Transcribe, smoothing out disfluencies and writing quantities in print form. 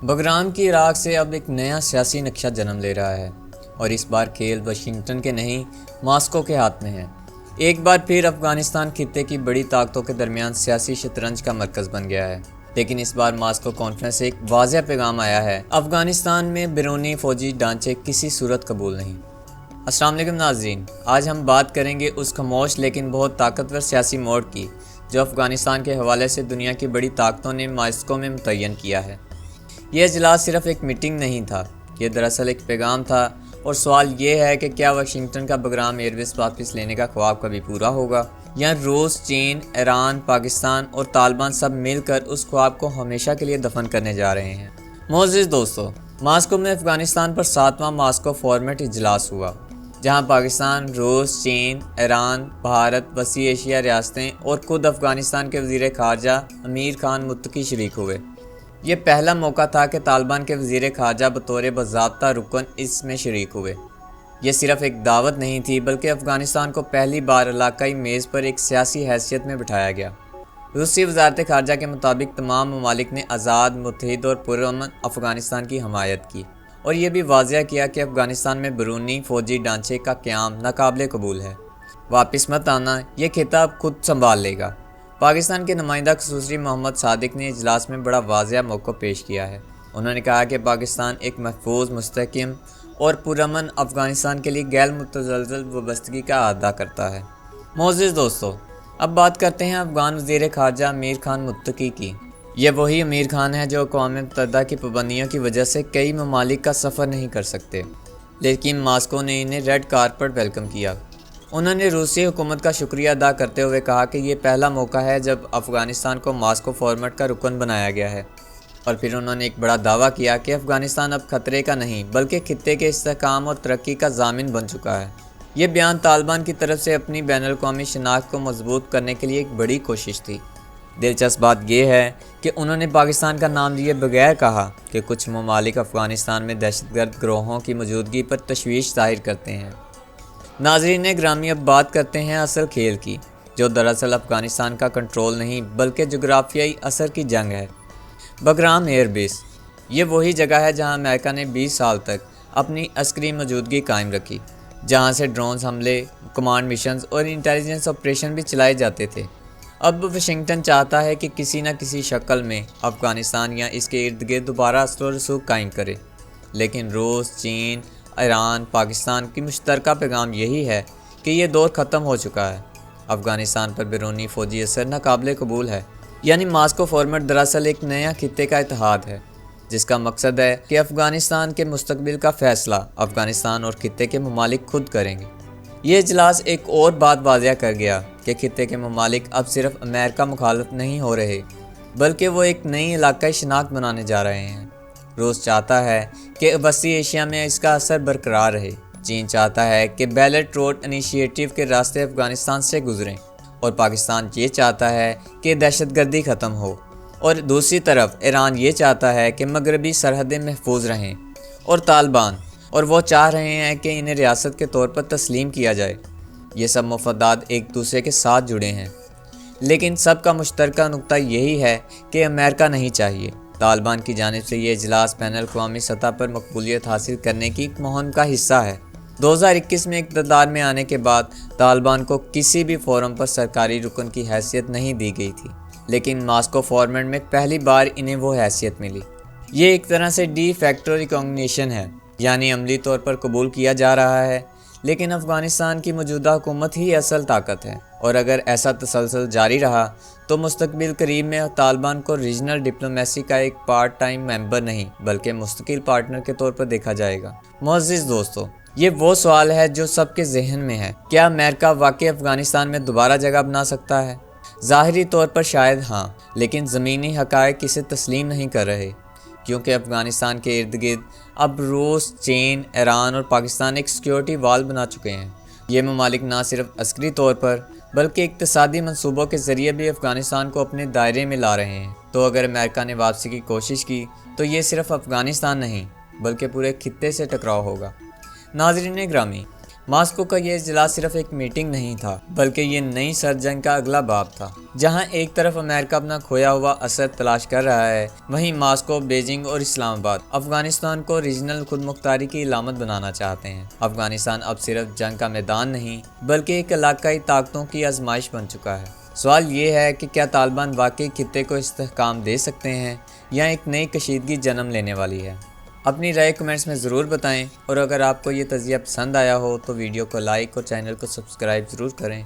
بحران کی عراق سے اب ایک نیا سیاسی نقشہ جنم لے رہا ہے اور اس بار کھیل واشنگٹن کے نہیں ماسکو کے ہاتھ میں ہے۔ ایک بار پھر افغانستان خطے کی بڑی طاقتوں کے درمیان سیاسی شطرنج کا مرکز بن گیا ہے، لیکن اس بار ماسکو کانفرنس سے ایک واضح پیغام آیا ہے: افغانستان میں بیرونی فوجی ڈھانچے کسی صورت قبول نہیں۔ السلام علیکم ناظرین، آج ہم بات کریں گے اس خاموش لیکن بہت طاقتور سیاسی موڑ کی جو افغانستان کے حوالے سے دنیا کی بڑی طاقتوں نے ماسکو میں متعین کیا ہے۔ یہ اجلاس صرف ایک میٹنگ نہیں تھا، یہ دراصل ایک پیغام تھا، اور سوال یہ ہے کہ کیا واشنگٹن کا بحرام ایئر بیس واپس لینے کا خواب کبھی پورا ہوگا، یا روس، چین، ایران، پاکستان اور طالبان سب مل کر اس خواب کو ہمیشہ کے لیے دفن کرنے جا رہے ہیں۔ معزز دوستو، ماسکو میں افغانستان پر 7واں ماسکو فارمیٹ اجلاس ہوا، جہاں پاکستان، روس، چین، ایران، بھارت، وسیع ایشیا ریاستیں اور خود افغانستان کے وزیر خارجہ امیر خان متقی شریک ہوئے۔ یہ پہلا موقع تھا کہ طالبان کے وزیر خارجہ بطور باضابطہ رکن اس میں شریک ہوئے۔ یہ صرف ایک دعوت نہیں تھی، بلکہ افغانستان کو پہلی بار علاقائی میز پر ایک سیاسی حیثیت میں بٹھایا گیا۔ روسی وزارت خارجہ کے مطابق تمام ممالک نے آزاد، متحد اور پرامن افغانستان کی حمایت کی، اور یہ بھی واضح کیا کہ افغانستان میں بیرونی فوجی ڈھانچے کا قیام ناقابل قبول ہے۔ واپس مت آنا، یہ خطاب خود سنبھال لے گا۔ پاکستان کے نمائندہ خصوصی محمد صادق نے اجلاس میں بڑا واضح موقع پیش کیا ہے۔ انہوں نے کہا کہ پاکستان ایک محفوظ، مستحکم اور پرامن افغانستان کے لیے غیر متزلزل وابستگی کا اعادہ کرتا ہے۔ معزز دوستو، اب بات کرتے ہیں افغان وزیر خارجہ امیر خان متقی کی۔ یہ وہی امیر خان ہے جو اقوام متحدہ کی پابندیوں کی وجہ سے کئی ممالک کا سفر نہیں کر سکتے، لیکن ماسکو نے انہیں ریڈ کارپٹ ویلکم کیا۔ انہوں نے روسی حکومت کا شکریہ ادا کرتے ہوئے کہا کہ یہ پہلا موقع ہے جب افغانستان کو ماسکو فارمیٹ کا رکن بنایا گیا ہے، اور پھر انہوں نے ایک بڑا دعویٰ کیا کہ افغانستان اب خطرے کا نہیں بلکہ خطے کے استحکام اور ترقی کا ضامن بن چکا ہے۔ یہ بیان طالبان کی طرف سے اپنی بین الاقوامی شناخت کو مضبوط کرنے کے لیے ایک بڑی کوشش تھی۔ دلچسپ بات یہ ہے کہ انہوں نے پاکستان کا نام لیے بغیر کہا کہ کچھ ممالک افغانستان میں دہشت گرد گروہوں کی موجودگی پر تشویش ظاہر کرتے ہیں۔ ناظرین گرامی، اب بات کرتے ہیں اصل کھیل کی، جو دراصل افغانستان کا کنٹرول نہیں بلکہ جغرافیائی اثر کی جنگ ہے۔ بگرام ایئر بیس، یہ وہی جگہ ہے جہاں امریکہ نے 20 سال تک اپنی عسکری موجودگی قائم رکھی، جہاں سے ڈرونز حملے، کمانڈ مشنز اور انٹیلیجنس آپریشن بھی چلائے جاتے تھے۔ اب واشنگٹن چاہتا ہے کہ کسی نہ کسی شکل میں افغانستان یا اس کے ارد گرد دوبارہ اثر و رسوخ قائم کرے، لیکن روس، چین، ایران، پاکستان کی مشترکہ پیغام یہی ہے کہ یہ دور ختم ہو چکا ہے۔ افغانستان پر بیرونی فوجی اثر ناقابل قبول ہے۔ یعنی ماسکو فارمیٹ دراصل ایک نیا خطے کا اتحاد ہے، جس کا مقصد ہے کہ افغانستان کے مستقبل کا فیصلہ افغانستان اور خطے کے ممالک خود کریں گے۔ یہ اجلاس ایک اور بات واضح کر گیا کہ خطے کے ممالک اب صرف امریکہ مخالف نہیں ہو رہے، بلکہ وہ ایک نئی علاقائی شناخت بنانے جا رہے ہیں۔ روس چاہتا ہے کہ وسیع ایشیا میں اس کا اثر برقرار رہے، چین چاہتا ہے کہ بیلٹ روڈ انیشیٹو کے راستے افغانستان سے گزریں، اور پاکستان یہ چاہتا ہے کہ دہشت گردی ختم ہو، اور دوسری طرف ایران یہ چاہتا ہے کہ مغربی سرحدیں محفوظ رہیں، اور طالبان اور وہ چاہ رہے ہیں کہ انہیں ریاست کے طور پر تسلیم کیا جائے۔ یہ سب مفادات ایک دوسرے کے ساتھ جڑے ہیں، لیکن سب کا مشترکہ نقطہ یہی ہے کہ امریکہ نہیں چاہیے۔ طالبان کی جانب سے یہ اجلاس بین الاقوامی سطح پر مقبولیت حاصل کرنے کی ایک مہم کا حصہ ہے۔ 2021 میں اقتدار میں آنے کے بعد طالبان کو کسی بھی فورم پر سرکاری رکن کی حیثیت نہیں دی گئی تھی، لیکن ماسکو فارمیٹ میں پہلی بار انہیں وہ حیثیت ملی۔ یہ ایک طرح سے ڈی فیکٹو ریکگنیشن ہے، یعنی عملی طور پر قبول کیا جا رہا ہے، لیکن افغانستان کی موجودہ حکومت ہی اصل طاقت ہے، اور اگر ایسا تسلسل جاری رہا تو مستقبل قریب میں طالبان کو ریجنل ڈپلومیسی کا ایک پارٹ ٹائم ممبر نہیں بلکہ مستقل پارٹنر کے طور پر دیکھا جائے گا۔ معزز دوستو، یہ وہ سوال ہے جو سب کے ذہن میں ہے: کیا امریکہ واقعی افغانستان میں دوبارہ جگہ بنا سکتا ہے؟ ظاہری طور پر شاید ہاں، لیکن زمینی حقائق اسے تسلیم نہیں کر رہے، کیونکہ افغانستان کے ارد گرد اب روس، چین، ایران اور پاکستان ایک سیکیورٹی وال بنا چکے ہیں۔ یہ ممالک نہ صرف عسکری طور پر بلکہ اقتصادی منصوبوں کے ذریعے بھی افغانستان کو اپنے دائرے میں لا رہے ہیں۔ تو اگر امریکہ نے واپسی کی کوشش کی تو یہ صرف افغانستان نہیں بلکہ پورے خطے سے ٹکراؤ ہوگا۔ ناظرین گرامی، ماسکو کا یہ اجلاس صرف ایک میٹنگ نہیں تھا بلکہ یہ نئی سرد جنگ کا اگلا باب تھا، جہاں ایک طرف امریکہ اپنا کھویا ہوا اثر تلاش کر رہا ہے، وہیں ماسکو، بیجنگ اور اسلام آباد افغانستان کو ریجنل خود مختاری کی علامت بنانا چاہتے ہیں۔ افغانستان اب صرف جنگ کا میدان نہیں بلکہ ایک علاقائی طاقتوں کی آزمائش بن چکا ہے۔ سوال یہ ہے کہ کیا طالبان واقعی خطے کو استحکام دے سکتے ہیں یا ایک نئی کشیدگی جنم لینے والی ہے؟ اپنی رائے کمنٹس میں ضرور بتائیں، اور اگر آپ کو یہ تجزیہ پسند آیا ہو تو ویڈیو کو لائک اور چینل کو سبسکرائب ضرور کریں۔